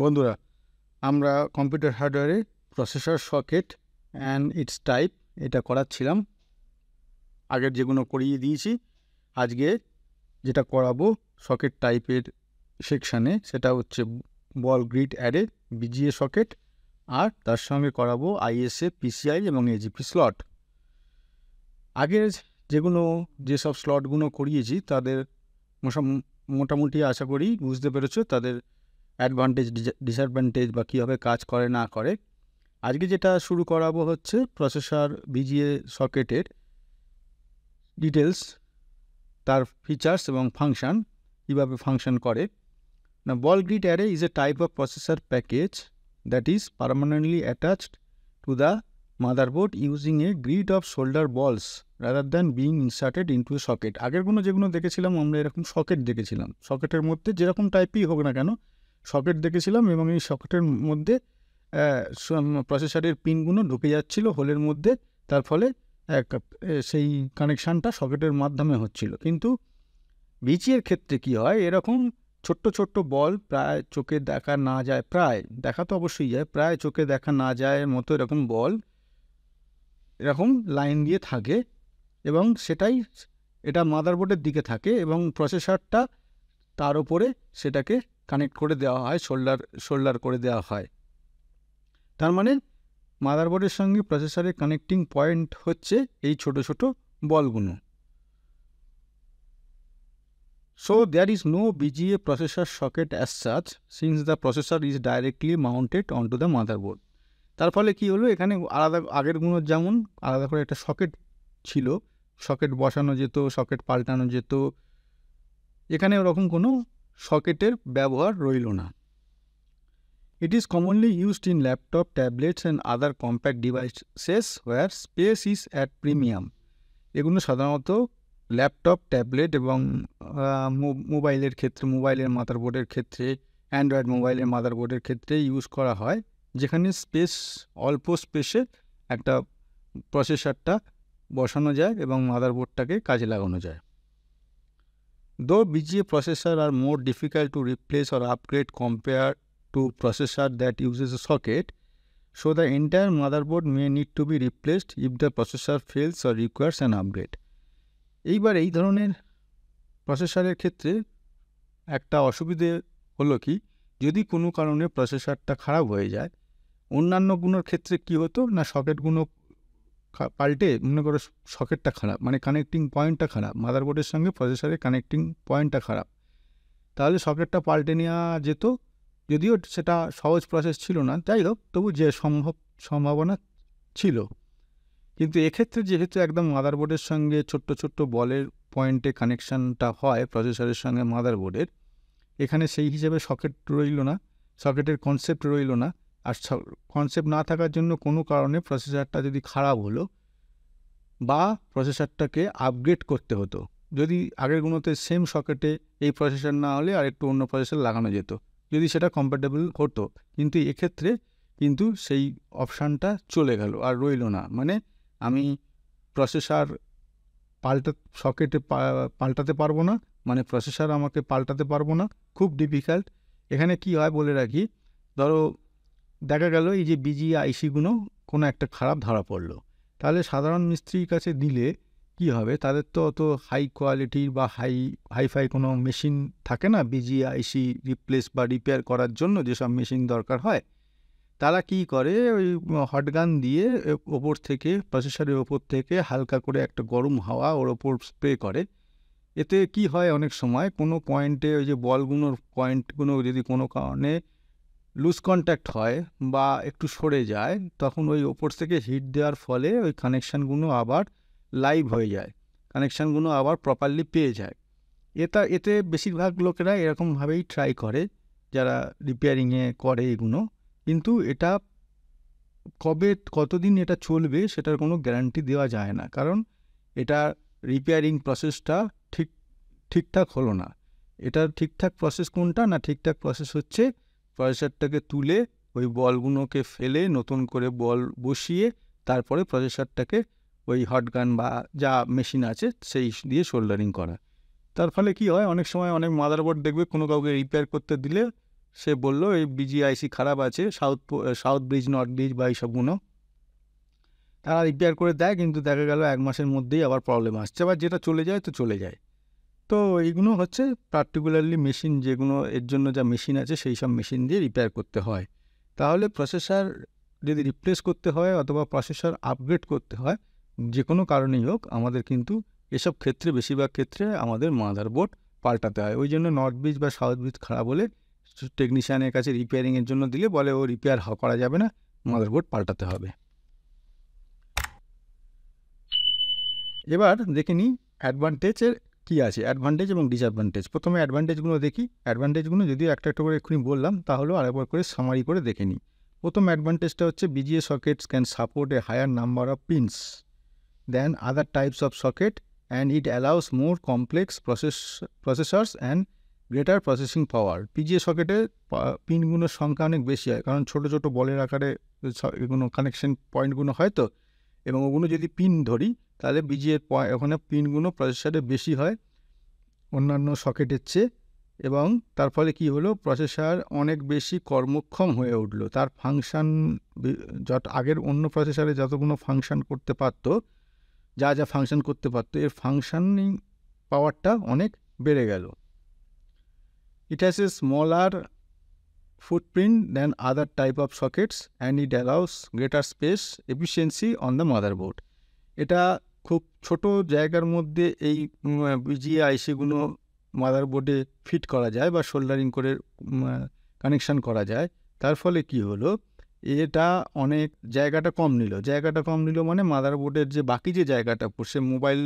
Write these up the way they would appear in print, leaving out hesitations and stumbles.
বন্ধুরা, আমরা কম্পিউটার হার্ডওয়্যারে processor socket and it's type এটা করাচ্ছিলাম। আগের যেগুলো করিয়ে দিয়েছি, আজকে যেটা করাবো সকেট টাইপের সেকশানে সেটা হচ্ছে বল গ্রিড অ্যারে, বিজিএ সকেট, আর তার সঙ্গে করাবো আইএসএ, পিসিআই এবং এজিপি স্লট। আগের যেসব স্লটগুলো করিয়েছি তাদের মোটামুটি আশা করি বুঝতে পেরেছো তাদের অ্যাডভান্টেজ ডিসঅ্যাডভান্টেজ বা কীভাবে কাজ করে না করে। আজকে যেটা শুরু করাবো হচ্ছে প্রসেসর বিজিএ সকেটের ডিটেলস, তার ফিচার্স এবং ফাংশন, কীভাবে ফাংশন করে। না, ball grid array is a type of processor package that is permanently attached to the motherboard using a grid of solder balls rather than being inserted into socket. আগেরগুলো যেগুলো দেখেছিলাম আমরা এরকম socket দেখেছিলাম, সকেটের মধ্যে যেরকম টাইপই হোক না কেন সকেট দেখেছিলাম, এবং এই সকেটের মধ্যে প্রসেসরের পিনগুলো ঢুকে যাচ্ছিল হোলের মধ্যে, তার ফলে সেই কানেকশানটা সকেটের মাধ্যমে হচ্ছিল। কিন্তু বিজিএর ক্ষেত্রে কি হয়, এরকম ছোট্ট ছোট্ট বল প্রায় চোখে দেখা না যায়, প্রায় দেখা তো অবশ্যই যায়, প্রায় চোখে দেখা না যায় মতো এরকম বল এরকম লাইন দিয়ে থাকে, এবং এটা মাদারবোর্ডের দিকে থাকে এবং প্রসেসরটা তার উপরে সেটাকে কানেক্ট করে দেওয়া হয়, শোল্ডার করে দেওয়া হয়। তার মানে মাদারবোর্ডের সঙ্গে প্রসেসরের কানেক্টিং পয়েন্ট হচ্ছে এই ছোট ছোট বলগুলো। So there is no BGA processor socket as such since the processor is directly mounted onto the motherboard. তার ফলে কি হলো, এখানে আলাদা আগেরগুলো যেমন আলাদা করে একটা সকেট ছিল, সকেট বসানো যেত, সকেট পাল্টানো যেত, এখানে ওরকম কোনো সকেটের ব্যবহার রইল না। It is commonly used in laptop, tablets and other compact devices where space is at premium. এগুলো সাধারণত ল্যাপটপ, ট্যাবলেট এবং মোবাইলের ক্ষেত্রে, মোবাইলের মাদারবোর্ডের ক্ষেত্রে, অ্যান্ড্রয়েড মোবাইলের মাদারবোর্ডের ক্ষেত্রে ইউজ করা হয়, যেখানে অল্প স্পেসে একটা প্রসেসরটা বসানো যায় এবং মাদারবোর্ডটাকে কাজে লাগানো যায়। Though BGA processors are more difficult to replace or upgrade compared to processor that uses a socket, so the entire motherboard may need to be replaced if the processor fails or requires an upgrade. এইবার এই ধরনের প্রসেসরের ক্ষেত্রে একটা অসুবিধে হলো কি, যদি কোনো কারণে প্রসেসরটা খারাপ হয়ে যায়, অন্যান্যগুলোর ক্ষেত্রে কি হতো না, সকেটগুলো পাল্টে, মনে করো সকেটটা খারাপ, মানে কানেক্টিং পয়েন্টটা খারাপ, মাদারবোর্ডের সঙ্গে প্রসেসরের কানেক্টিং পয়েন্টটা খারাপ, তাহলে সকেটটা পাল্টে নেওয়া যেত, যদিও সেটা সহজ প্রসেস ছিল না, যাই হোক তবু যে সম্ভাবনা ছিল। কিন্তু এক্ষেত্রে যেহেতু একদম মাদারবোর্ডের সঙ্গে ছোট্ট ছোট্ট বলের পয়েন্টে কানেকশানটা হয় প্রসেসরের সঙ্গে মাদারবোর্ডের, এখানে সেই হিসেবে সকেট রইল না, সকেটের কনসেপ্ট রইল না। আর কনসেপ্ট না থাকার জন্য কোনো কারণে প্রসেসরটা যদি খারাপ হলো বা প্রসেসরটাকে আপগ্রেড করতে হতো, যদি আগেরগুলোতে সেম সকেটে এই প্রসেসর না হলে আর একটু অন্য প্রসেসর লাগানো যেত, যদি সেটা কম্প্যাটেবল হতো, কিন্তু এক্ষেত্রে কিন্তু সেই অপশানটা চলে গেল, আর রইল না। মানে আমি প্রসেসর সকেটে পাল্টাতে পারবো না, মানে প্রসেসর আমাকে পাল্টাতে পারবো না, খুব ডিফিকাল্ট। এখানে কি হয় বলে রাখি, ধরো দেখা গেল এই যে বিজিএ আইসিগুলো কোনো একটা খারাপ ধরা পড়লো, তাহলে সাধারণ মিস্ত্রির কাছে দিলে কি হবে, তাদের তো অত হাই কোয়ালিটির বা হাইফাই কোনো মেশিন থাকে না বিজিএ আইসি রিপ্লেস বা রিপেয়ার করার জন্য যেসব মেশিন দরকার হয়, তারা কি করে, ওই হটগান দিয়ে ওপর থেকে, প্রসেসরের ওপর থেকে হালকা করে একটা গরম হাওয়া ওর ওপর স্প্রে করে। এতে কি হয়, অনেক সময় কোনো পয়েন্টে ওই যে বলগুলোর পয়েন্টগুলো যদি কোনো কারণে লুজ কন্ট্যাক্ট হয় বা একটু সরে যায়, তখন ওই ওপর থেকে হিট দেওয়ার ফলে ওই কানেকশানগুলো আবার লাইভ হয়ে যায়, কানেকশানগুলো আবার প্রপারলি পেয়ে যায়। এতে বেশিরভাগ লোকেরা এরকমভাবেই ট্রাই করে যারা রিপেয়ারিংয়ে করে এগুলো, কিন্তু এটা কতদিন এটা চলবে সেটার কোনো গ্যারান্টি দেওয়া যায় না, কারণ এটা রিপেয়ারিং প্রসেসটা ঠিকঠাক হলো না। এটার ঠিকঠাক প্রসেস কোনটা না, ঠিকঠাক প্রসেস হচ্ছে প্রসেসরটাকে তুলে ওই বলগুলোকে ফেলে নতুন করে বল বসিয়ে তারপরে প্রসেসরটাকে ওই হটগান বা যা মেশিন আছে সেই দিয়ে সোল্ডারিং করা। তার ফলে কি হয়, অনেক সময় অনেক মাদারবোর্ড দেখবে কোনো কাউকে রিপেয়ার করতে দিলে সে বললো এই বিজিআইসি খারাপ আছে, সাউথ ব্রিজ, নর্থ ব্রিজ বা এইসবগুলো তারা রিপেয়ার করে দেয়, কিন্তু দেখা গেল 1 মাসের মধ্যেই আবার প্রবলেম আসছে, আবার যেটা চলে যায় তো চলে যায়। তো এইগুলো হচ্ছে পার্টিকুলারলি মেশিন, যেগুলো এর জন্য যা মেশিন আছে সেই সব মেশিন দিয়ে রিপেয়ার করতে হয়। তাহলে প্রসেসর যদি রিপ্লেস করতে হয় অথবা প্রসেসর আপগ্রেড করতে হয়, যে কোনো কারণেই হোক, আমাদের কিন্তু এসব ক্ষেত্রে বেশিরভাগ ক্ষেত্রে আমাদের মাদারবোর্ড পাল্টাতে হয়। ওই জন্য নর্থ ব্রিজ বা সাউথ ব্রিজ খারাপ হলে টেকনিশিয়ানের কাছে রিপেয়ারিংয়ের জন্য দিলে বলে ও রিপেয়ার করা যাবে না, মাদারবোর্ড পাল্টাতে হবে। এবার দেখে নিই অ্যাডভান্টেজের কী আছে, অ্যাডভান্টেজ এবং ডিসঅ্যাডভান্টেজ। প্রথমে অ্যাডভান্টেজগুলো দেখি। অ্যাডভান্টেজগুলো যদিও একটা একটা করে এক্ষুনি বললাম, তাহলেও আরেকবার করে সামারি করে দেখে নিই। প্রথম অ্যাডভান্টেজটা হচ্ছে BGA sockets can support a higher number of pins then other types of socket and it allows more complex processors and greater processing power. PGA সকেটে পিনগুলোর সংখ্যা অনেক বেশি হয়, কারণ ছোটো ছোটো বলের আকারে এগুলো কানেকশন পয়েন্টগুলো হয় তো, এবং ওগুলো যদি পিন ধরি তাহলে বিজিএর ওখানে পিনগুলো প্রসেসরে বেশি হয় অন্যান্য সকেটের চেয়ে, এবং তার ফলে কী হলো, প্রসেসর অনেক বেশি কর্মক্ষম হয়ে উঠলো। তার ফাংশান আগের অন্য প্রসেসরে যতগুলো ফাংশান করতে পারতো, যা যা ফাংশন করতে পারতো, এর ফাংশানিং পাওয়ারটা অনেক বেড়ে গেল। It has a smaller footprint than other type of sockets and it allows greater space efficiency on the motherboard. এটা খুব ছোট জায়গার মধ্যে এই বিজিএ আইসিগুলো মাদারবোর্ডে ফিট করা যায় বা সোল্ডারিং করে কানেকশান করা যায়। তার ফলে কি হলো, এটা অনেক জায়গাটা কম নিল মানে মাদারবোর্ডের যে বাকি যে জায়গাটা, সে মোবাইল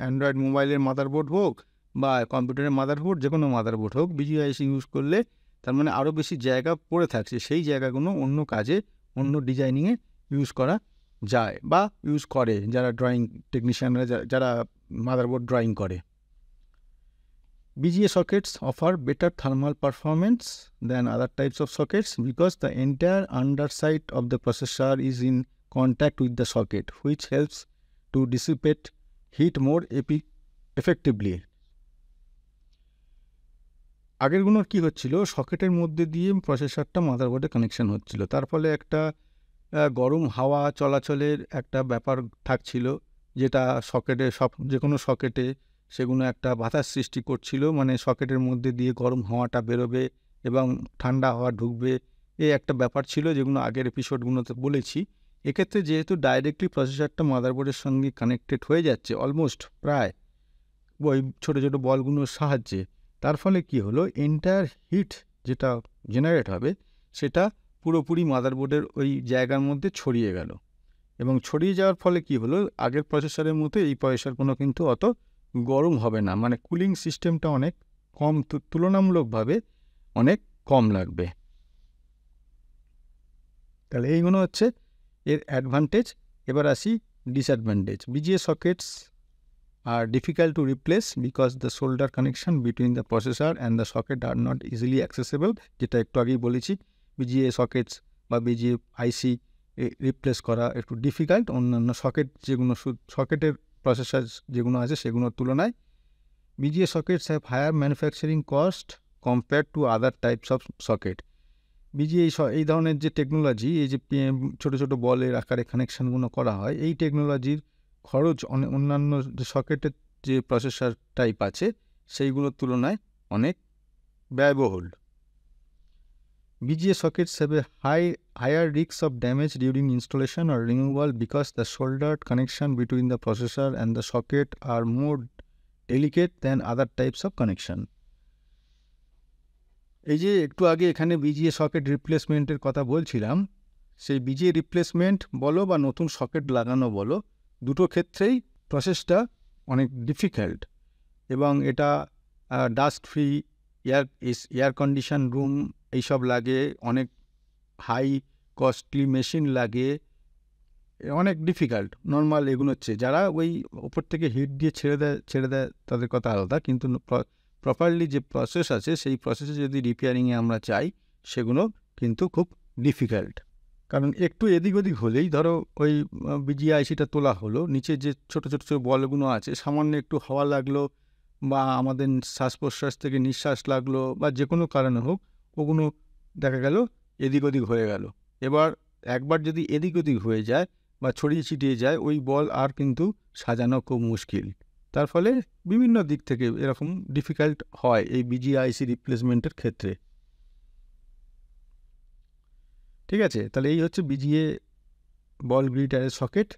অ্যান্ড্রয়েড মোবাইলের মাদারবোর্ড হোক বা কম্পিউটারের মাদারবোর্ড, যে কোনো মাদারবোর্ড হোক, বিজিএ আইসি ইউজ করলে তার মানে আরও বেশি জায়গা পড়ে থাকছে, সেই জায়গাগুলো অন্য কাজে, অন্য ডিজাইনিংয়ে ইউজ করা যায় বা ইউজ করে যারা ড্রয়িং টেকনিশিয়ানরা, যারা মাদারবোর্ড ড্রয়িং করে। BGA sockets offer better thermal performance than other types of sockets because the entire underside of the processor is in contact with the socket, which helps to dissipate heat more effectively. আগেরগুলোর কী হচ্ছিল, সকেটের মধ্যে দিয়ে প্রসেসরটা মাদারবোর্ডে connection হচ্ছিল, তার ফলে একটা গরম হাওয়া চলাচলের একটা ব্যাপার থাকছিল, যেটা সকেটে যে কোনো সকেটে সেগুলো একটা বাতাস সৃষ্টি করছিল, মানে সকেটের মধ্যে দিয়ে গরম হাওয়াটা বেরোবে এবং ঠান্ডা হাওয়া ঢুকবে, এই একটা ব্যাপার ছিল, যেগুলো আগের এপিসোডগুলোতে বলেছি। এক্ষেত্রে যেহেতু ডাইরেক্টলি প্রসেসরটা মাদারবোর্ডের সঙ্গে কানেক্টেড হয়ে যাচ্ছে অলমোস্ট প্রায় ওই ছোটো ছোটো বলগুলোর সাহায্যে, তার ফলে কি হলো, এন্টায়ার হিট যেটা জেনারেট হবে সেটা পুরোপুরি মাদারবোর্ডের ওই জায়গার মধ্যে ছড়িয়ে গেল, এবং ছড়িয়ে যাওয়ার ফলে কি হলো, আগের প্রসেসরের মতো এই প্রসেসরগুলো কিন্তু অত গরম হবে না, মানে কুলিং সিস্টেমটা অনেক কম, তুলনামূলকভাবে অনেক কম লাগবে। তাহলে এইগুলো হচ্ছে এর অ্যাডভান্টেজ। এবার আসি disadvantage. BGA sockets are difficult to replace because the solder connection between the processor and the socket are not easily accessible, যেটা একটু আগেই বলেছি। বিজিএ সকেটস বা বিজিএ আইসি রিপ্লেস করা একটু ডিফিকাল্ট অন্যান্য সকেট, যেগুলো সকেটের প্রসেসর যেগুলো আছে সেগুলোর তুলনায়। BGA sockets have higher manufacturing cost compare to other types of socket. BGA এই ধরনের যে টেকনোলজি, এই যে ছোটো ছোটো বলের আকারে কানেকশানগুলো করা হয়, এই টেকনোলজির খরচ অন্যান্য যে সকেটের যে প্রসেসর টাইপ আছে সেইগুলোর তুলনায় অনেক ব্যয়বহুল। BGA sockets have a higher risk of damage during installation or removal because the soldered connection between the processor and the socket are more delicate than other types of connection. এই যে একটু আগে এখানে বিজিএ সকেট রিপ্লেসমেন্টের কথা বলছিলাম, সেই VGA replacement বলো বা নতুন সকেট লাগানো বলো, দুটো ক্ষেত্রেই প্রসেসটা অনেক ডিফিকাল্ট, এবং এটা dust free, air condition room এইসব লাগে, অনেক হাই কস্টলি মেশিন লাগে, অনেক ডিফিকাল্ট নর্মাল এগুলো হচ্ছে। যারা ওই ওপর থেকে হিট দিয়ে ছেড়ে দেয় তাদের কথা আলাদা, কিন্তু প্রপারলি যে প্রসেস আছে সেই প্রসেসে যদি রিপেয়ারিংয়ে আমরা চাই, সেগুলো কিন্তু খুব ডিফিকাল্ট। কারণ একটু এদিক ওদিক হলেই, ধরো ওই বিজিএ আইসিটা তোলা হলো, নিচে যে ছোটো ছোটো বলগুলো আছে, সামান্য একটু হাওয়া লাগলো বা আমাদের শ্বাস প্রশ্বাস থেকে নিঃশ্বাস লাগলো বা যে কোনো কারণে হোক, ওগুলো দেখা গেল এদিক ওদিক হয়ে গেল। এবার একবার যদি এদিক ওদিক হয়ে যায় বা ছড়িয়ে ছিটিয়ে যায়, ওই বল আর কিন্তু সাজানো খুব মুশকিল। তার ফলে বিভিন্ন দিক থেকে এরকম ডিফিকাল্ট হয় এই বিজিআইসি রিপ্লেসমেন্টের ক্ষেত্রে। ঠিক আছে, তাহলে এই হচ্ছে বিজিএ বল গ্রিড অ্যারে সকেট।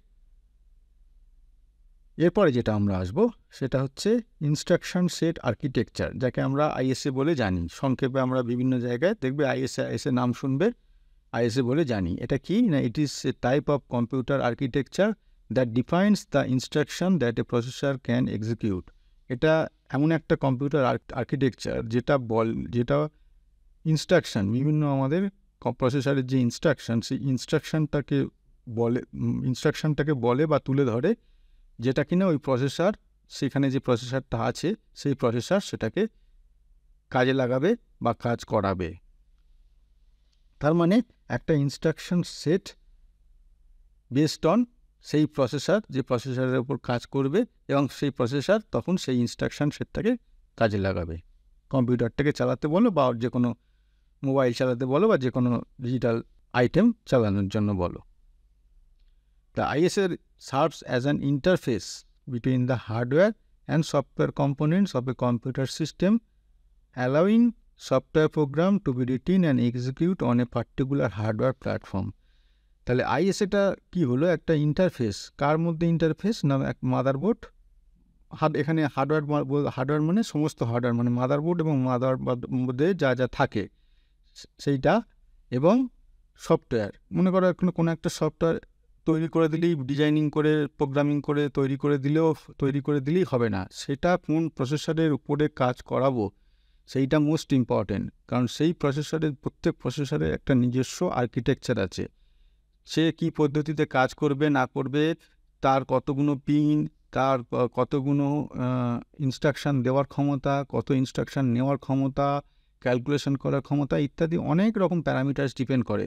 এরপরে যেটা আমরা আসবো সেটা হচ্ছে ইনস্ট্রাকশন সেট আর্কিটেকচার, যাকে আমরা আইএসএ বলে জানি। সংক্ষেপে আমরা বিভিন্ন জায়গায় দেখবে আইএসএ নাম শুনবে, আইএসএ বলে জানি। এটা কি না, it is a type of computer architecture that defines the instruction that a processor can execute. এটা এমন একটা কম্পিউটার আর্কিটেকচার যেটা ইনস্ট্রাকশন, বিভিন্ন আমাদের প্রসেসরের যে ইনস্ট্রাকশন, সেই ইনস্ট্রাকশনটাকে বলে বা তুলে ধরে, যেটা কিনা ওই প্রসেসর, সেখানে যে প্রসেসরটা আছে সেই প্রসেসর সেটাকে কাজে লাগাবে বা কাজ করাবে। তার মানে একটা ইনস্ট্রাকশন সেট বেসড অন সেই প্রসেসর, যে প্রসেসরের উপর কাজ করবে, এবং সেই প্রসেসর তখন সেই ইনস্ট্রাকশন সেটটাকে কাজে লাগাবে। কম্পিউটারটাকে চালাতে বলো, বা যে কোনো মোবাইল চালাতে বলো, বা যে কোনো ডিজিটাল আইটেম চালানোর জন্য বলো। The ISA serves as an interface between the hardware and software components of a computer system, allowing software program to be written and execute on a particular hardware platform. তাহলে আইএসএটা কি হলো, একটা interface. কার মধ্যে interface না, এক motherboard. এখানে hardware মানে সমস্ত হার্ডওয়্যার, মানে মাদারবোর্ড এবং মাদারবোর্ডে যা যা থাকে সেইটা, এবং সফটওয়্যার। মনে করো কোনো একটা সফটওয়্যার তৈরি করে দিলেই, ডিজাইনিং করে প্রোগ্রামিং করে তৈরি করে দিলেই হবে না, সেটা কোন প্রসেসরের উপরে কাজ করাবো সেইটা মোস্ট ইম্পর্টেন্ট। কারণ সেই প্রত্যেক প্রসেসরের একটা নিজস্ব আর্কিটেকচার আছে। সে কি পদ্ধতিতে কাজ করবে না করবে, তার কতগুলো পিন, তার কতগুলো ইনস্ট্রাকশন দেওয়ার ক্ষমতা, কত ইনস্ট্রাকশন নেওয়ার ক্ষমতা, ক্যালকুলেশন করার ক্ষমতা ইত্যাদি অনেক রকম প্যারামিটার্স ডিপেন্ড করে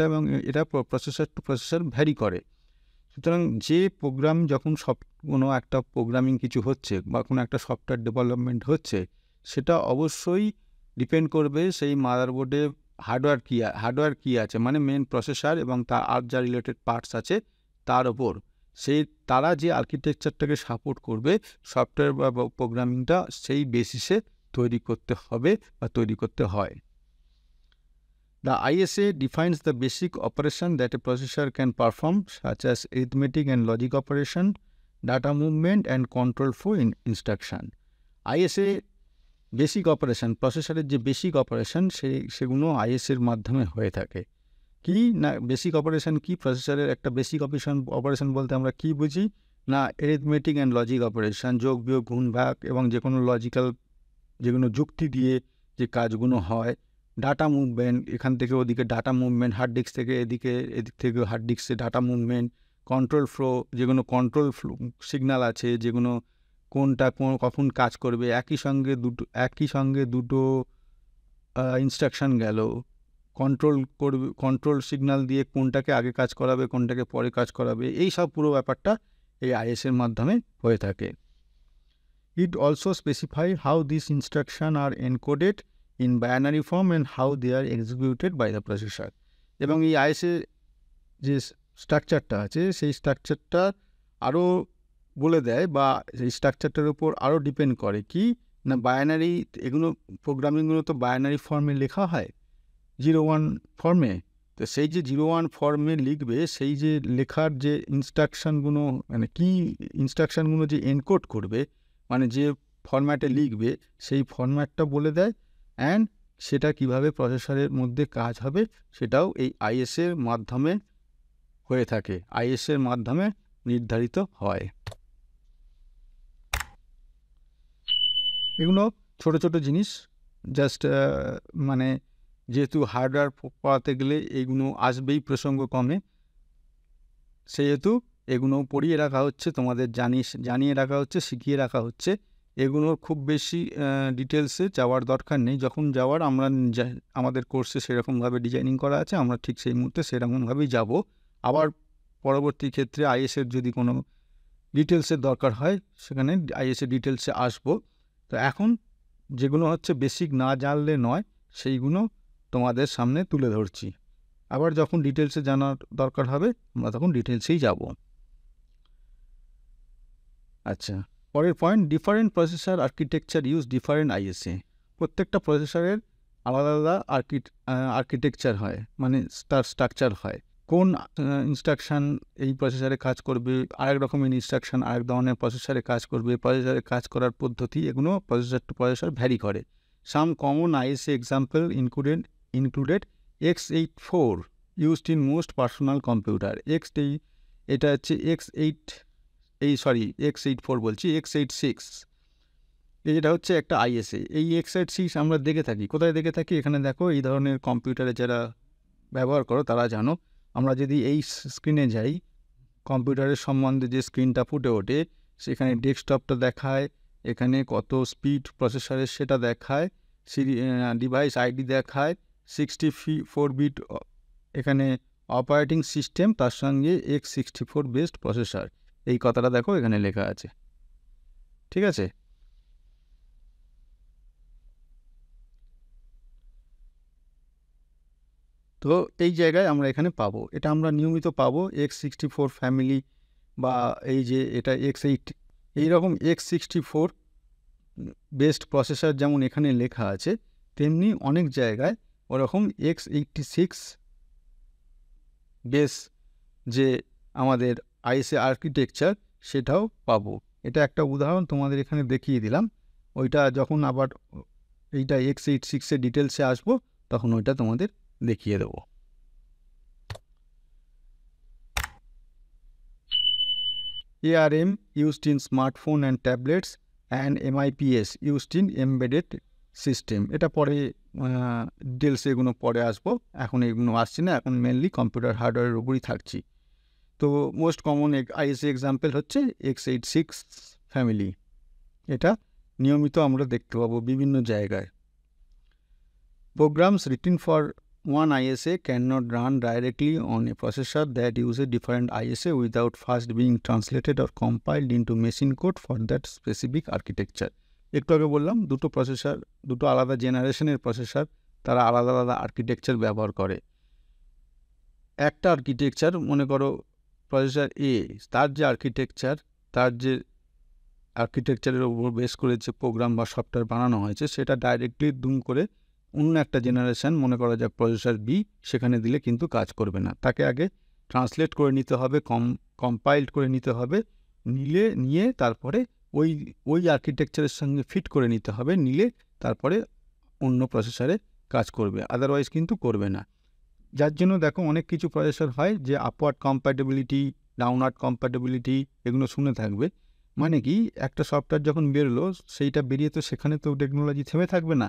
এবং এটা প্রসেসর টু প্রসেসর ভ্যারি করে। সুতরাং যে প্রোগ্রাম যখন কোনো একটা প্রোগ্রামিং কিছু হচ্ছে বা কোনো একটা সফটওয়্যার ডেভেলপমেন্ট হচ্ছে, সেটা অবশ্যই ডিপেন্ড করবে সেই মাদারবোর্ডে হার্ডওয়্যার কী আছে, মানে মেন প্রসেসর এবং তার আর যা রিলেটেড পার্টস আছে তার ওপর। তারা যে আর্কিটেকচারটাকে সাপোর্ট করবে, সফটওয়্যার বা প্রোগ্রামিংটা সেই বেসিসে তৈরি করতে হবে বা তৈরি করতে হয়। The ISA defines the basic operation that a processor can perform, such as arithmetic and logic operation, data movement and control flow in instruction. ISA basic operation, প্রসেসরের যে বেসিক অপারেশন সেগুলো আইএসএর মাধ্যমে হয়ে থাকে। কি না, বেসিক অপারেশন কি, প্রসেসরের একটা বেসিক অপারেশন বলতে আমরা কি বুঝি না, অ্যারিথমেটিক অ্যান্ড লজিক অপারেশন, যোগ বিয়োগ গুণ ভাগ এবং যে কোনো লজিক্যাল, যেগুলো যুক্তি দিয়ে যে কাজগুলো হয়। ডাটা মুভমেন্ট, এখান থেকে ওদিকে ডাটা মুভমেন্ট, হার্ড ডিস্ক থেকে এদিক থেকে হার্ড ডিস্কে ডাটা মুভমেন্ট। কন্ট্রোল ফ্লো, যেগুলো কন্ট্রোল ফ্লো সিগন্যাল আছে, যেগুলো কোনটা কখন কাজ করবে, একই সঙ্গে দুটো ইনস্ট্রাকশন গেল, কন্ট্রোল সিগন্যাল দিয়ে কোনটাকে আগে কাজ করাবে, কোনটাকে পরে কাজ করাবে, এই সব পুরো ব্যাপারটা এই আইএসের মাধ্যমে হয়ে থাকে। It also specify how this instruction are encoded in binary form and how they are executed by the processor. এবং এই আইএসএ যে স্ট্রাকচারটা আছে, সেই স্ট্রাকচারটা আরও বলে দেয়, বা এই স্ট্রাকচারটার উপর আরও ডিপেন্ড করে কি না, বাইনারি, এগুলো প্রোগ্রামিংগুলো তো বাইনারি ফর্মে লেখা হয়, 0-1 ফর্মে। তো সেই যে 0-1 ফর্মে লিখবে, সেই যে লেখার যে ইনস্ট্রাকশানগুলো, মানে কি ইনস্ট্রাকশানগুলো যে এনকোড করবে, মানে যে ফরম্যাটে লিখবে, সেই ফরম্যাটটা বলে দেয়। অ্যান্ড সেটা কিভাবে প্রসেসরের মধ্যে কাজ হবে সেটাও এই আইএসএর মাধ্যমে হয়ে থাকে, আইএসএর মাধ্যমে নির্ধারিত হয়। এগুলো ছোট ছোট জিনিস, জাস্ট মানে যেহেতু হার্ডওয়্যার পড়াতে গেলে এগুলো আসবেই প্রসঙ্গক্রমে, সেহেতু এগুলো পড়িয়ে রাখা হচ্ছে, তোমাদের জানিয়ে রাখা হচ্ছে, শিখিয়ে রাখা হচ্ছে। এগুলোর খুব বেশি ডিটেলসে যাওয়ার দরকার নেই। যখন যাওয়ার আমাদের কোর্সে সেরকমভাবে ডিজাইনিং করা আছে, আমরা ঠিক সেই মুহূর্তে সেরকমভাবেই যাব। আবার পরবর্তী ক্ষেত্রে আইএসের যদি কোনো ডিটেলসের দরকার হয়, সেখানে আইএসএ ডিটেলসে আসবো। তো এখন যেগুলো হচ্ছে বেসিক না জানলে নয়, সেইগুলো তোমাদের সামনে তুলে ধরছি। আবার যখন ডিটেলসে জানার দরকার হবে আমরা তখন ডিটেলসেই যাব। আচ্ছা, পরের point, different processor architecture use different ISA. প্রত্যেকটা প্রসেসরের আলাদা আলাদা আর্কিটেকচার হয়, মানে তার স্ট্রাকচার হয়। কোন ইনস্ট্রাকশান এই প্রসেসরে কাজ করবে, আরেক রকমের ইনস্ট্রাকশান আরেক ধরনের প্রসেসরে কাজ করবে, প্রসেসরে কাজ করার পদ্ধতি, এগুলো প্রসেসর টু প্রসেসর ভ্যারি করে। সাম common ISA example included x84 used in most personal computer. এটা হচ্ছে x84 বলছি, x86 এটা হচ্ছে একটা আইএসএ। এই x86 আমরা দেখে থাকি, কোথায় দেখে থাকি? এখানে দেখো, এই ধরনের কম্পিউটারে যারা ব্যবহার করো তারা জানো। আমরা যদি এই স্ক্রিনে যাই, কম্পিউটারের সম্বন্ধে যে স্ক্রিনটা ফুটে ওঠে, সেখানে ডেস্কটপটা দেখায়, এখানে কত স্পিড প্রসেসরের সেটা দেখায়, ডিভাইস আইডি দেখায়, 64 বিট এখানে অপারেটিং সিস্টেম, তার সঙ্গে x64 বেসড প্রসেসর, এই কথাটা দেখো এখানে লেখা আছে। ঠিক আছে, তো এই জায়গায় আমরা এখানে পাবো, এটা আমরা নিয়মিত পাবো x64 ফ্যামিলি, বা এই যে এটা x8, এইরকম x64 বেসড প্রসেসর যেমন এখানে লেখা আছে, তেমনি অনেক জায়গায় ওরকম x86 বেস যে আমাদের আইএসএ আর্কিটেকচার সেটাও পাবো। এটা একটা উদাহরণ তোমাদের এখানে দেখিয়ে দিলাম। ওইটা যখন আবার এইটা x86-এর ডিটেলসে আসবো তখন ওইটা তোমাদের দেখিয়ে দেবো। ARM used in smartphone and tablets and MIPS used in embedded system। এটা পরে ডিটেলসে এগুলো পরে আসবো, এখন এগুলো আসছি না, এখন মেনলি কম্পিউটার হার্ডওয়্যারের উপরই থাকছি। তো মোস্ট কমন আইএসএ এক্সাম্পল হচ্ছে x86 ফ্যামিলি, এটা নিয়মিত আমরা দেখতে পাবো বিভিন্ন জায়গায়। Programs written for one ISA cannot run directly on a processor that uses different ISA without first being translated or compiled into machine code for that specific architecture। একটু আগে বললাম দুটো আলাদা জেনারেশনের প্রসেসর, তারা আলাদা আলাদা আর্কিটেকচার ব্যবহার করে। একটা আর্কিটেকচার, মনে করো প্রসেসর এ, তার যে আর্কিটেকচারের উপর বেস করে যে প্রোগ্রাম বা সফটওয়্যার বানানো হয়েছে, সেটা ডাইরেক্টলি দুম করে অন্য একটা জেনারেশন, মনে করা যাক প্রসেসর বি, সেখানে দিলে কিন্তু কাজ করবে না। তাকে আগে ট্রান্সলেট করে নিতে হবে, কম্পাইল্ড করে নিতে হবে, নিয়ে তারপরে ওই আর্কিটেকচারের সঙ্গে ফিট করে নিতে হবে, নিলে তারপরে অন্য প্রসেসরে কাজ করবে, আদারওয়াইজ কিন্তু করবে না। যার জন্য দেখো অনেক কিছু প্রসেসর হয় যে আপওয়ার্ড কম্প্যাটেবিলিটি, ডাউনওয়ার্ড কম্প্যাটেবিলিটি, এগুলো শুনে থাকবে। মানে কি, একটা সফটওয়্যার যখন বেরোলো, সেইটা বেরিয়ে তো সেখানে তো টেকনোলজি থেমে থাকবে না,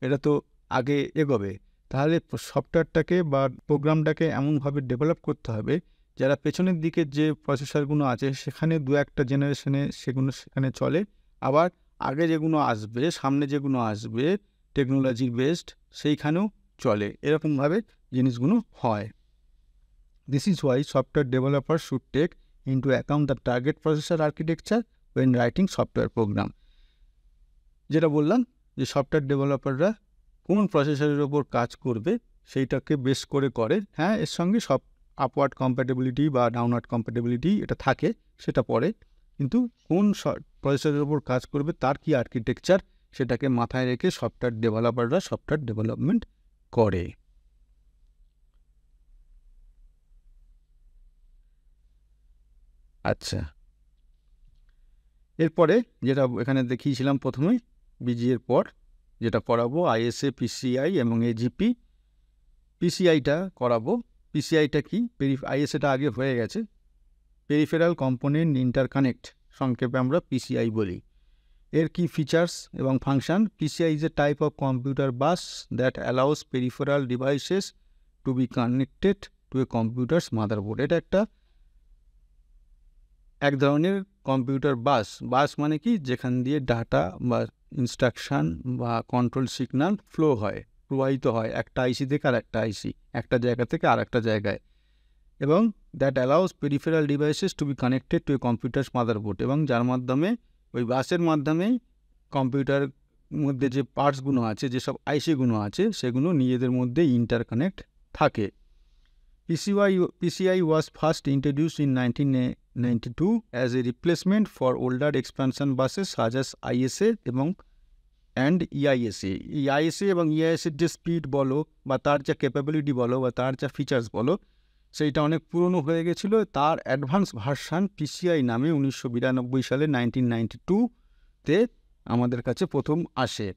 এটা তো আগে এগোবে। তাহলে সফটওয়্যারটাকে বা প্রোগ্রামটাকে এমনভাবে ডেভেলপ করতে হবে যারা পেছনের দিকের যে প্রসেসরগুলো আছে সেখানে দু একটা জেনারেশনে সেখানে চলে, আবার আগে যেগুলো আসবে, সামনে যেগুলো আসবে টেকনোলজি বেসড, সেইখানেও চলে, এরকমভাবে জিনিসগুলো হয়। This is why software developer should take into account the target processor architecture when writing software program. যেটা বললাম যে সফটওয়্যার ডেভেলপাররা কোন প্রসেসরের ওপর কাজ করবে সেইটাকে বেস করে। হ্যাঁ, এর সঙ্গে সব আপওয়ার্ড কম্প্যাটেবিলিটি বা ডাউনওয়ার্ড কম্প্যাটেবিলিটি এটা থাকে, সেটা পরে, কিন্তু কোন প্রসেসরের ওপর কাজ করবে, তার কি আর্কিটেকচার, সেটাকে মাথায় রেখে সফটওয়্যার ডেভেলপাররা সফটওয়্যার ডেভেলপমেন্ট করে। আচ্ছা, এরপরে যেটা এখানে দেখিয়েছিলাম প্রথমেই, বিজিএর পর যেটা করাবো আইএসএ, পিসিআই এবং এজিপি। পিসিআইটা করাবো। পিসিআইটা কি? আইএসএটা আগে হয়ে গেছে, পেরিফেরাল কম্পোনেন্ট ইন্টারকানেক্ট, সংক্ষেপে আমরা পিসিআই বলি। এর কি ফিচার্স এবং function? PCI is a type of computer bus that allows peripheral devices to be connected to a computer's motherboard. এটা এক ধরনের কম্পিউটার বাস মানে কি, যেখান দিয়ে ডাটা বা ইনস্ট্রাকশান বা কন্ট্রোল সিগন্যাল প্রবাহিত হয় একটা আইসি থেকে আর একটা আইসি, একটা জায়গা থেকে আর একটা জায়গায়, এবং that allows peripheral devices to be connected to a computer's motherboard, এবং যার মাধ্যমে ওই বাসের মাধ্যমেই মধ্যে যে পার্টসগুলো আছে, যেসব আইসিগুলো আছে, সেগুলো নিজেদের মধ্যে ইন্টারকানেক্ট থাকে। PCI was first introduced in 1992 as a replacement for older expansion buses such as ISA এবং EISA। এই ISA এবং EISA-র যে স্পিড বলো বা তার যা ক্যাপাবিলিটি বলো বা তার যা ফিচার্স বলো, সেইটা অনেক পুরনো হয়ে গেছিলো। তার অ্যাডভান্স ভার্সান PCI নামে 1992 সালে 1992-তে আমাদের কাছে প্রথম আসে।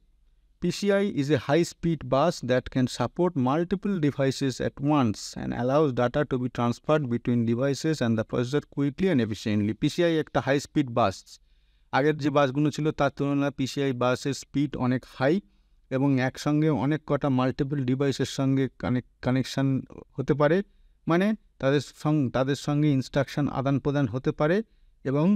PCI is a high-speed bus that can support multiple devices at once and allows data to be transferred between devices and the processor quickly and efficiently। PCI একটা হাই স্পিড বাস। আগের যে বাসগুলো ছিল তার তুলনায় PCI বাসের স্পিড অনেক high এবং একসঙ্গে অনেক কটা মাল্টিপল ডিভাইসের সঙ্গে কানেকশান হতে পারে, মানে তাদের সঙ্গে ইনস্ট্রাকশন আদান প্রদান হতে পারে এবং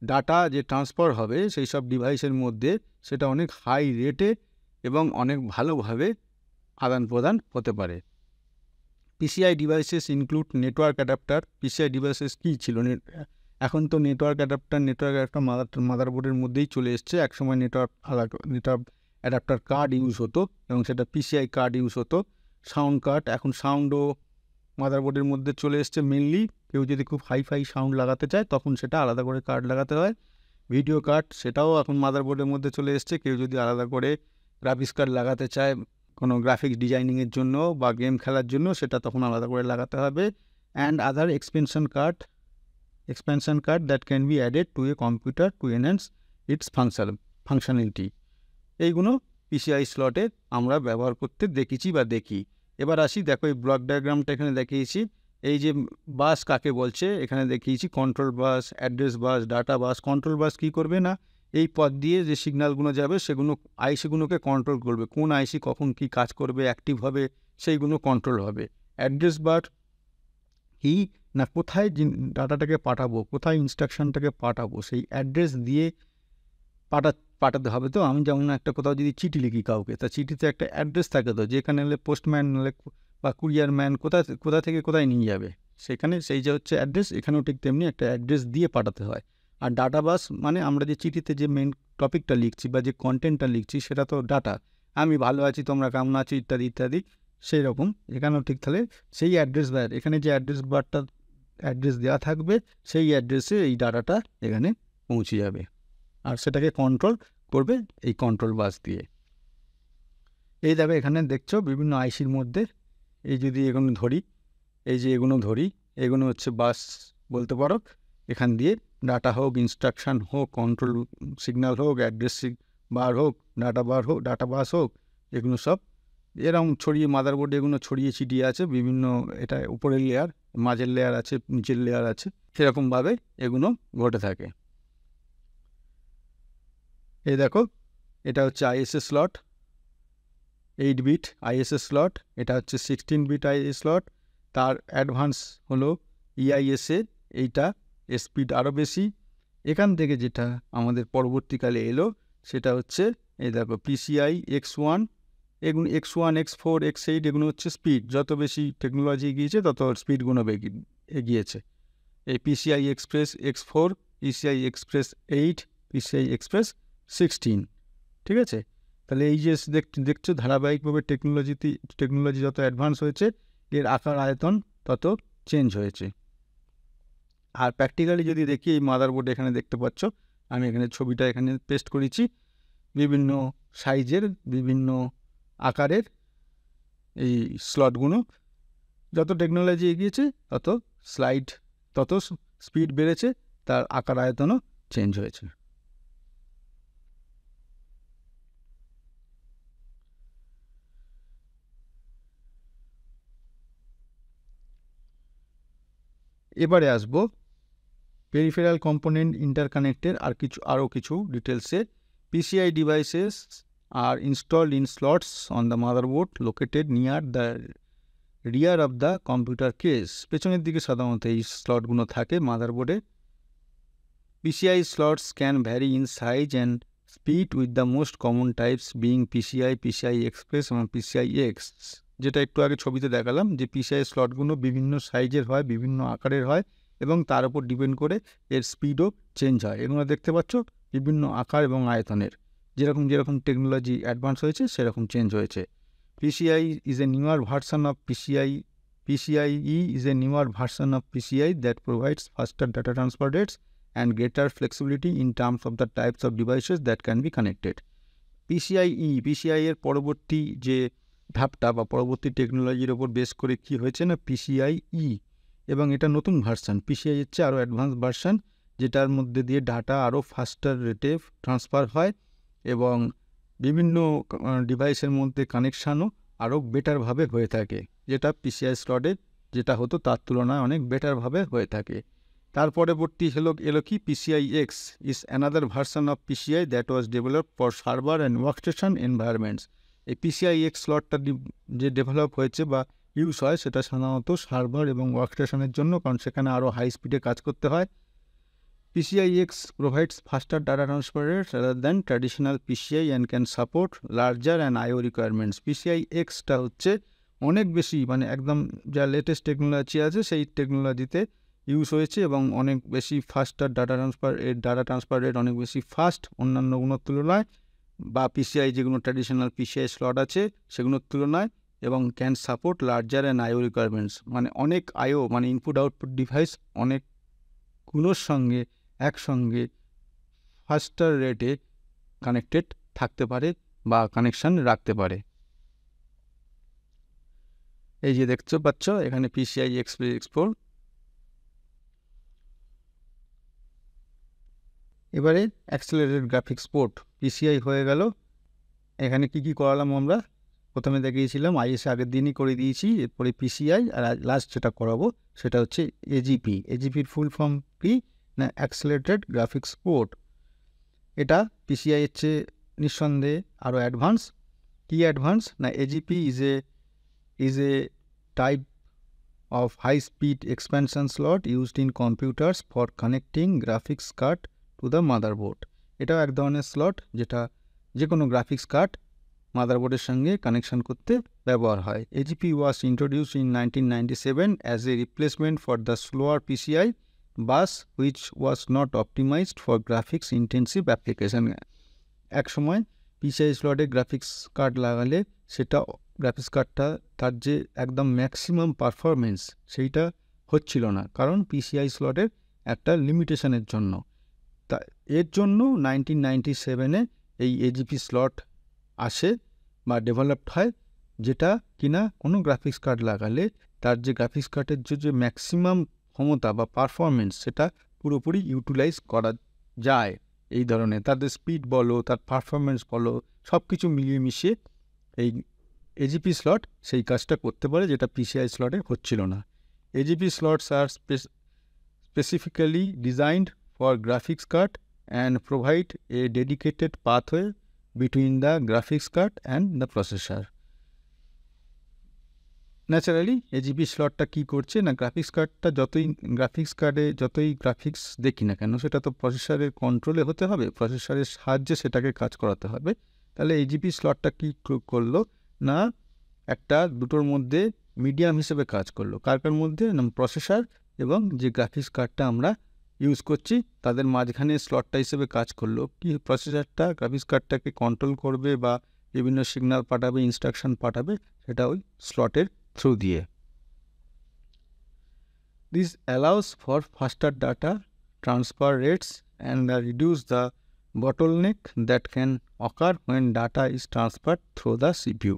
ডাটা যে ট্রান্সফার হবে সেই সব ডিভাইসের মধ্যে সেটা অনেক হাই রেটে এবং অনেক ভালোভাবে আদান প্রদান হতে পারে। PCI devices include network adapter. PCI devices কী ছিল? এখন তো নেটওয়ার্ক অ্যাডাপ্টার মাদারবোর্ডের মধ্যেই চলে এসছে। একসময় নেটওয়ার্ক অ্যাডাপ্টার কার্ড ইউজ হতো এবং সেটা PCI কার্ড ইউজ হতো। সাউন্ড কার্ড, এখন সাউন্ডও মাদারবোর্ডের মধ্যে চলে এসছে মেনলি। কেউ যদি খুব হাইফাই সাউন্ড লাগাতে চায় তখন সেটা আলাদা করে কার্ড লাগাতে হয়। ভিডিও কার্ড, সেটাও এখন মাদারবোর্ডের মধ্যে চলে এসছে। কেউ যদি আলাদা করে গ্রাফিক্স কার্ড লাগাতে চায় কোনো গ্রাফিক্স ডিজাইনিংয়ের জন্য বা গেম খেলার জন্য, সেটা তখন আলাদা করে লাগাতে হবে। And other expansion card that can be added to a computer to enhance it's functionality. এইগুলো PCI স্লটে আমরা ব্যবহার করতে দেখি। এবার আসি, দেখো এই ব্লক ডায়াগ্রামটা এখানে দেখিয়েছি। এই যে বাস কাকে বলছে এখানে দেখিয়েছি, কন্ট্রোল বাস, অ্যাড্রেস বাস, ডাটা বাস। কন্ট্রোল বাস কী করবে না, এই পথ দিয়ে যে সিগন্যালগুলো যাবে সেগুলো আইসিগুলোকে কন্ট্রোল করবে। কোন আইসি কখন কী কাজ করবে, অ্যাক্টিভ হবে, সেইগুলো কন্ট্রোল হবে। অ্যাড্রেস বাস কি না, কোথায় ডাটাটাকে পাঠাবো, কোথায় ইনস্ট্রাকশনটাকে পাঠাবো, সেই অ্যাড্রেস দিয়ে পাঠাতে হবে। তো আমি যেমন একটা কোথাও যদি চিঠি লিখি কাউকে, তা চিঠিতে একটা অ্যাড্রেস থাকে, তো যেখানে হলে পোস্টম্যান বা কুরিয়ারম্যান কোথা থেকে কোথায় নিয়ে যাবে, সেখানে সেই যে হচ্ছে অ্যাড্রেস। এখানেও ঠিক তেমনি একটা অ্যাড্রেস দিয়ে পাঠাতে হয়। আর ডাটা বাস মানে আমরা যে চিঠিতে যে মেন টপিকটা লিখছি বা যে কন্টেন্টটা লিখছি সেটা তো ডাটা। আমি ভালো আছি, তোমরা কেমন আছো, ইত্যাদি ইত্যাদি, সেই রকম এখানেও ঠিক। তাহলে সেই অ্যাড্রেস বার, এখানে যে অ্যাড্রেস দেওয়া থাকবে সেই অ্যাড্রেসে এই ডাটাটা এখানে পৌঁছে যাবে আর সেটাকে কন্ট্রোল করবে এই কন্ট্রোল বাস দিয়ে। এই দেখো এখানে দেখছো বিভিন্ন আইসির মধ্যে এই যদি এগুলো ধরি, এগুলো হচ্ছে বাস বলতে পারো। এখান দিয়ে ডাটা হোক, ইনস্ট্রাকশান হোক, কন্ট্রোল সিগন্যাল হোক, অ্যাড্রেস বার হোক, ডাটা বাস হোক, এগুলো সব এরকম ছড়িয়ে মাদারবোর্ডে এগুলো ছড়িয়ে ছিটিয়ে আছে। বিভিন্ন এটা উপরের লেয়ার, মাঝের লেয়ার আছে, নিচের লেয়ার আছে, সেরকমভাবে এগুলো ঘটে থাকে। এই দেখো এটা হচ্ছে ISA slot, 8 bit ISA slot. এটা হচ্ছে 16 বিট ISA স্লট। তার অ্যাডভান্স হলো EISA, এইটা স্পিড আরও বেশি। এখান থেকে যেটা আমাদের পরবর্তীকালে এলো সেটা হচ্ছে এই দেখো PCI X1, এগুলো X1, X4, X8, এগুলো হচ্ছে স্পিড। যত বেশি টেকনোলজি এগিয়েছে তত স্পিডগুলো এগিয়েছে। এই PCI Express X4, PCI Express 8, PCI Express 16, ঠিক আছে। তাহলে এই যে দেখছো ধারাবাহিকভাবে টেকনোলজি যত অ্যাডভান্স হয়েছে এর আকার আয়তন তত চেঞ্জ হয়েছে। আর প্র্যাকটিক্যালি যদি দেখি, এই মাদারবোর্ড এখানে দেখতে পাচ্ছ, আমি এখানে ছবিটা এখানে পেস্ট করেছি। বিভিন্ন সাইজের, বিভিন্ন আকারের এই স্লটগুলো। যত টেকনোলজি এগিয়েছে তত স্পিড বেড়েছে, তার আকার আয়তনও চেঞ্জ হয়েছে। এবারে আসবো পেরিফেরাল কম্পোনেন্ট ইন্টারকানেক্টের আরও কিছু ডিটেলসে। PCI devices are installed in slots on the motherboard located near the rear of the computer case. পেছনের দিকে সাধারণত এই স্লটগুলো থাকে মাদারবোর্ডে। PCI slots can vary in size and speed with the most common types being PCI Express এবং PCI X। যেটা একটু আগে ছবিতে দেখালাম যে PCI স্লটগুলো বিভিন্ন সাইজের হয়, বিভিন্ন আকারের হয় এবং তার উপর ডিপেন্ড করে এর স্পিডও চেঞ্জ হয়। এগুলো দেখতে পাচ্ছ বিভিন্ন আকার এবং আয়তনের। যেরকম যেরকম টেকনোলজি অ্যাডভান্স হয়েছে সেরকম চেঞ্জ হয়েছে। PCI is a newer version of PCIe is a newer version of PCI that provides faster data transfer rates and greater flexibility in terms of the types of devices that can be connected. PCI এর পরবর্তী যে ধাপটা বা পরবর্তী টেকনোলজির ওপর base করে কি হয়েছে না PCIe, এবং এটা নতুন ভার্সান। PCI হচ্ছে আরও অ্যাডভান্স ভার্সান, যেটার মধ্যে দিয়ে ডাটা আরও ফাস্টার রেটে ট্রান্সফার হয় এবং বিভিন্ন ডিভাইসের মধ্যে কানেকশানও আরও বেটারভাবে হয়ে থাকে, যেটা PCI স্লটে যেটা হতো তার তুলনায় অনেক বেটারভাবে হয়ে থাকে। তার পরবর্তী এলো কি PCI-X is another version of PCI that was developed for server and workstation environments. এই PCI-X স্লটটা যে ডেভেলপ হয়েছে বা ইউজ হয় সেটা সাধারণত সার্ভার এবং ওয়ার্কস্টেশনের জন্য, কারণ সেখানে আরও হাই স্পিডে কাজ করতে হয়। PCI-X provides faster data transfer rates rather than traditional PCI and can support larger and I/O requirements. PCI-X-টা হচ্ছে অনেক বেশি, মানে একদম যা লেটেস্ট টেকনোলজি আছে সেই টেকনোলজিতে ইউজ হয়েছে এবং অনেক বেশি ফাস্টার ডাটা ট্রান্সফার রেট অনেক বেশি ফাস্ট অন্যান্যগুলোর তুলনায়, বা PCI যেগুলো ট্র্যাডিশনাল PCI স্লট আছে সেগুলোর তুলনায়, এবং can support larger and I/O requirements, মানে অনেক I/O মানে ইনপুট আউটপুট ডিভাইস অনেকগুলোর সঙ্গে একসঙ্গে ফাস্টার রেটে কানেক্টেড থাকতে পারে বা কানেকশান রাখতে পারে। এই যে দেখতে পাচ্ছ এখানে PCI-X X4। এবারে অ্যাক্সেলারেটেড গ্রাফিক্স পোর্ট PCI হয়ে গেল। এখানে কি করালাম আমরা, প্রথমে দেখিয়েছিলাম ISA আগের দিনই করে দিয়েছি, এরপরে PCI, আর লাস্ট যেটা করাবো সেটা হচ্ছে AGP। AGPর ফুল ফর্ম কি না অ্যাক্সেলারেটেড গ্রাফিক্স পোর্ট। এটা PCI এর চেয়ে নিঃসন্দেহে আরও অ্যাডভান্স। কি অ্যাডভান্স না AGP is a type of high-speed expansion slot used in computers for connecting graphics card to the motherboard. এটাও এক ধরনের স্লট যেটা যে কোনো গ্রাফিক্স কার্ড মাদারবোর্ডের সঙ্গে কানেকশন করতে ব্যবহার হয়। AGP was introduced in 1997 as a replacement for the slower PCI bus which was not optimized for graphics intensive application. এক সময় PCI স্লটে গ্রাফিক্স কার্ড লাগালে সেটা গ্রাফিক্স কার্ডটা তার যে একদম ম্যাক্সিমাম পারফরমেন্স সেইটা হচ্ছিল না, কারণ PCI স্লটের একটা লিমিটেশনের জন্য। তা এর জন্য 1997-এ এই AGP স্লট আসে বা ডেভেলপড হয়, যেটা কিনা কোনো গ্রাফিক্স কার্ড লাগালে তার যে গ্রাফিক্স কার্ডের যে ম্যাক্সিমাম ক্ষমতা বা পারফরমেন্স সেটা পুরোপুরি ইউটিলাইজ করা যায়। এই ধরনের তাদের স্পিড বলো, তার পারফরমেন্স বলো, সব কিছু মিলিয়ে মিশিয়ে এই AGP স্লট সেই কাজটা করতে পারে, যেটা PCI স্লটে হচ্ছিল না। AGP slots are specifically designed for graphics card and provide a dedicated pathway between the graphics card and the processor. Naturally AGP স্লটটা কী করছে না গ্রাফিক্স কার্ডটা যতই গ্রাফিক্স দেখি না কেন সেটা তো প্রসেসরের কন্ট্রোলে হতে হবে, প্রসেসরের সাহায্যে সেটাকে কাজ করাতে হবে। তাহলে AGP স্লটটা কী করলো না একটা দুটোর মধ্যে মিডিয়াম হিসেবে কাজ করলো। কার মধ্যে না প্রসেসর এবং যে গ্রাফিক্স কার্ডটা আমরা ইউজ করছি তাদের মাঝখানে স্লটটা হিসেবে কাজ করলো। কি প্রসেসরটা গ্রাফিক্স কার্ডটাকে কন্ট্রোল করবে বা বিভিন্ন সিগন্যাল পাঠাবে, ইনস্ট্রাকশন পাঠাবে, সেটা ওই স্লটের থ্রু দিয়ে। This allows for ফাস্টার data transfer rates and reduce the bottleneck that can occur when data is transferred through the CPU.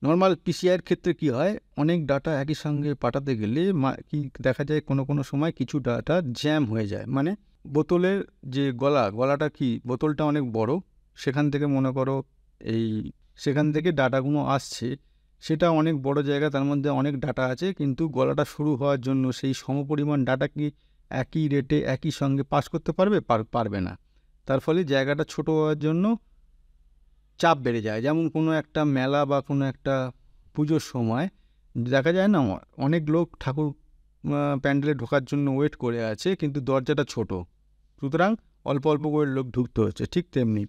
Normal PCIর ক্ষেত্রে কি হয়, অনেক ডাটা একই সঙ্গে পাঠাতে গেলে কি দেখা যায় কোনো সময় কিছু ডাটা জ্যাম হয়ে যায়। মানে বোতলের যে গলাটা কি বোতলটা অনেক বড়, সেখান থেকে মনে করো সেখান থেকে ডাটাগুলো আসছে, সেটা অনেক বড় জায়গা, তার মধ্যে অনেক ডাটা আছে, কিন্তু গলাটা শুরু হওয়ার জন্য সেই সমপরিমাণ ডাটা কি একই রেটে একই সঙ্গে পাস করতে পারবে না। তার ফলে জায়গাটা ছোট হওয়ার জন্য চাপ বেড়ে যায়। যেমন কোনো একটা মেলা বা কোনো একটা পুজোর সময় দেখা যায় না অনেক লোক ঠাকুর প্যান্ডেলে ঢোকার জন্য ওয়েট করে আছে, কিন্তু দরজাটা ছোট, সুতরাং অল্প অল্প করে লোক ঢুকতে হচ্ছে। ঠিক তেমনি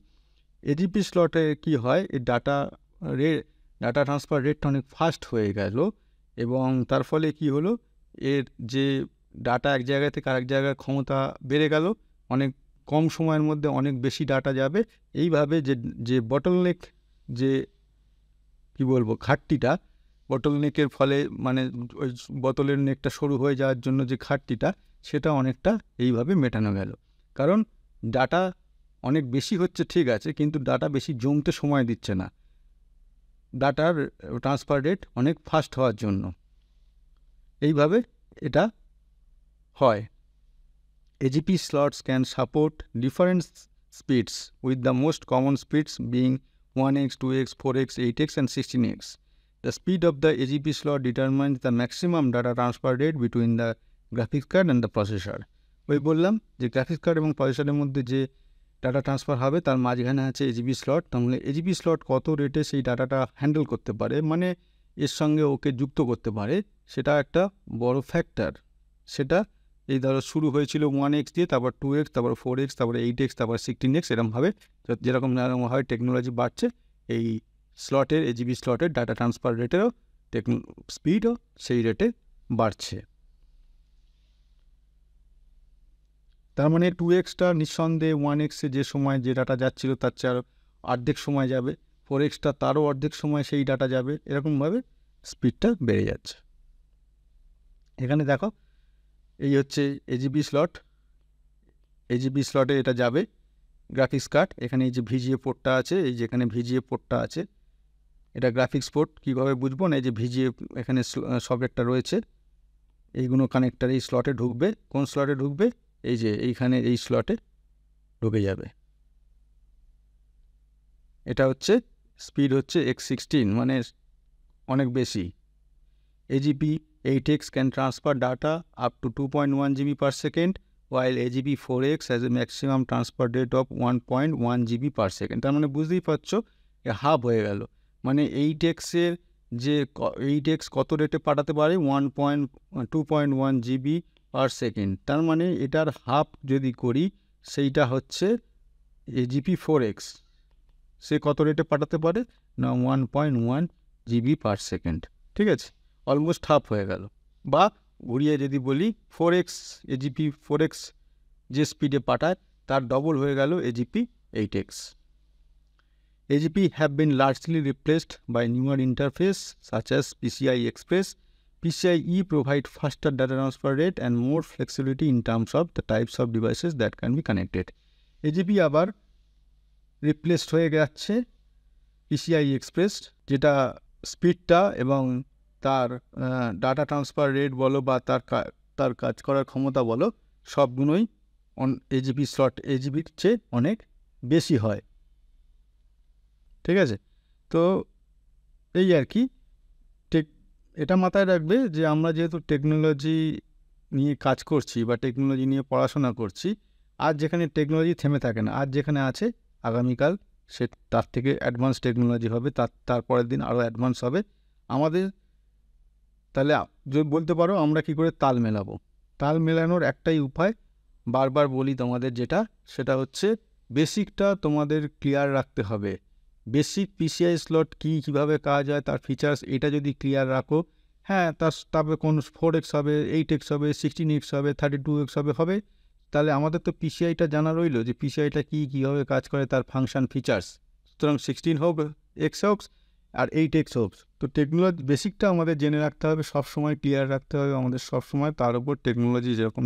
AGP স্লটে কি হয়, এই ডাটা ট্রান্সফার রেটটা অনেক ফাস্ট হয়ে গেল এবং তার ফলে কি হলো, এর যে ডাটা এক জায়গা থেকে আরেক জায়গার ক্ষমতা বেড়ে গেল, অনেক কম সময়ের মধ্যে অনেক বেশি ডাটা যাবে। এইভাবে যে বটলনেক, যে কি বলবো, ঘাটতিটা, বটলনেকের ফলে মানে ওই বোতলের নেকটা সরু হয়ে যাওয়ার জন্য যে ঘাটতিটা, সেটা অনেকটা এইভাবে মেটানো গেল। কারণ ডাটা অনেক বেশি হচ্ছে ঠিক আছে, কিন্তু ডাটা বেশি জমতে সময় দিচ্ছে না, ডাটার ট্রান্সফার রেট অনেক ফাস্ট হওয়ার জন্য এইভাবে এটা হয়। AGP slots can support different speeds, with the most common speeds being 1x, 2x, 4x, 8x and 16x. The speed of the AGP slot determines the maximum data transfer rate between the graphics card and the processor. ওই বললাম যে graphics card এবং প্রসেসরের মধ্যে যে data transfer হবে তার মাঝখানে আছে AGP স্লট। তাহলে AGP স্লট কত রেটে সেই ডাটাটা হ্যান্ডেল করতে পারে, মানে এর সঙ্গে ওকে যুক্ত করতে পারে, সেটা একটা বড় ফ্যাক্টর। সেটা এই ধরো শুরু হয়েছিল 1x দিয়ে, তারপর 2x, তারপর 4x, তারপর 8x, তারপর 16x, এরকমভাবে যেরকমভাবে টেকনোলজি বাড়ছে এই স্লটের AGP স্লটের ডাটা ট্রান্সফার রেটেরও স্পিডও সেই রেটে বাড়ছে। তার মানে 2xটা নিঃসন্দেহে 1xে যে সময় যে ডাটা যাচ্ছিল তার চেয়ে আরও অর্ধেক সময় যাবে, 4xটা তারও অর্ধেক সময় সেই ডাটা যাবে, এরকমভাবে স্পিডটা বেড়ে যাচ্ছে। এখানে দেখো এই হচ্ছে AGP স্লট, AGP স্লটে এটা যাবে গ্রাফিক্স কার্ড। এখানে এই যে VGA পোর্টটা আছে, এই যে এখানে VGA পোর্টটা আছে, এটা গ্রাফিক্স পোর্ট। কীভাবে বুঝবো না, এই যে VGA এখানে সকেটটা রয়েছে, এইগুলো কানেক্টার এই স্লটে ঢুকবে। কোন স্লটে ঢুকবে? এই যে এইখানে এই স্লটে ঢুকে যাবে। এটা হচ্ছে স্পিড হচ্ছে x16, মানে অনেক বেশি। AGP 8x can transfer data up to 2.1 GB per second, while AGP 4x has a maximum transfer rate of 1.1 GB per second. তার মানে বুঝতেই পারছো হাফ হয়ে গেল। মানে 8xের যে 8x কত রেটে পাঠাতে পারে? 2.1 GB per second। তার মানে এটার হাফ যদি করি, সেইটা হচ্ছে AGP 4x, সে কত রেটে পাঠাতে পারে না 1.1 GB per second। ঠিক আছে, অলমোস্ট হাফ হয়ে গেল। বা ঘুরিয়ে যদি বলি 4x, AGP 4x যে স্পিডে পাঠায় তার ডবল হয়ে গেল AGP 8x। AGP have been largely replaced by newer interface such as PCI Express. PCIe provide faster data transfer rate and more flexibility in terms of the types of devices that can be connected. AGP আবার replaced হয়ে যাচ্ছে PCI Express, যেটা স্পিডটা এবং তার data transfer rate বলো বা তার কাজ করার ক্ষমতা বলো, সবগুলোই AGP স্লট AGPর চেয়ে অনেক বেশি হয়। ঠিক আছে, তো এই আর কি। এটা মাথায় রাখবে যে আমরা যেহেতু টেকনোলজি নিয়ে কাজ করছি বা টেকনোলজি নিয়ে পড়াশোনা করছি, আজ যেখানে টেকনোলজি থেমে থাকে না, আজ যেখানে আছে আগামীকাল সে তার থেকে অ্যাডভান্স টেকনোলজি হবে, তারপরের দিন আরও অ্যাডভান্স হবে। আমাদের তাহলে যদি বলতে পারো আমরা কি করে তাল মেলাবো? তাল মেলানোর একটাই উপায়, বারবার বলি তোমাদের, সেটা হচ্ছে বেসিকটা তোমাদের ক্লিয়ার রাখতে হবে। বেসিক PCI স্লট কীভাবে কাজ হয়, তার ফিচার্স, এটা যদি ক্লিয়ার রাখো, হ্যাঁ তারপরে কোন 4x হবে, 8x হবে, 16x হবে, 32x হবে, তাহলে আমাদের তো PCIটা জানা রইলো যে PCIটা কীভাবে কাজ করে, তার ফাংশন ফিচার্স। সুতরাং 16 হোক, X হোক আর 8x হোক, তো টেকনোলজি বেসিকটা আমাদের জেনে রাখতে হবে, সবসময় ক্লিয়ার রাখতে হবে আমাদের সবসময়। তার উপর টেকনোলজি যেরকম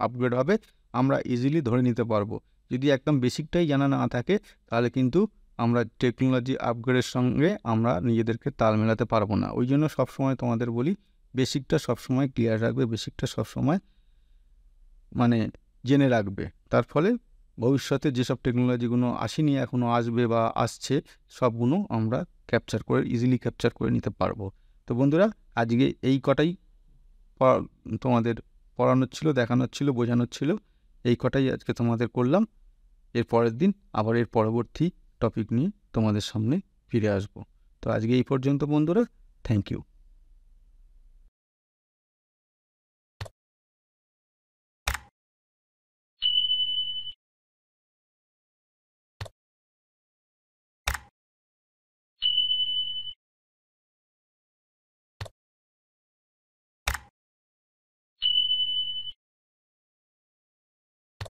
আপগ্রেড হবে আমরা ইজিলি ধরে নিতে পারবো। যদি একদম বেসিকটাই জানা না থাকে তাহলে কিন্তু আমরা টেকনোলজি আপগ্রেডের সঙ্গে আমরা নিজেদেরকে তাল মেলাতে পারবো না। ওই জন্য সবসময় তোমাদের বলি বেসিকটা সবসময় ক্লিয়ার রাখবে, বেসিকটা সবসময় মানে জেনে রাখবে। তার ফলে ভবিষ্যতে যেসব টেকনোলজিগুলো আসেনি, এখনও আসবে বা আসছে, সবগুলো আমরা ইজিলি ক্যাপচার করে নিতে পারবো। তো বন্ধুরা, আজকে এই কটাই তোমাদের পড়ানোর ছিল, দেখানোর ছিল, বোঝানোর ছিল, এই কটাই আজকে তোমাদের করলাম। এর পরের দিন আবার এর পরবর্তী টপিক নিয়ে তোমাদের সামনে ফিরে আসবো। তো আজকে এই পর্যন্ত বন্ধুরা, থ্যাংক ইউ।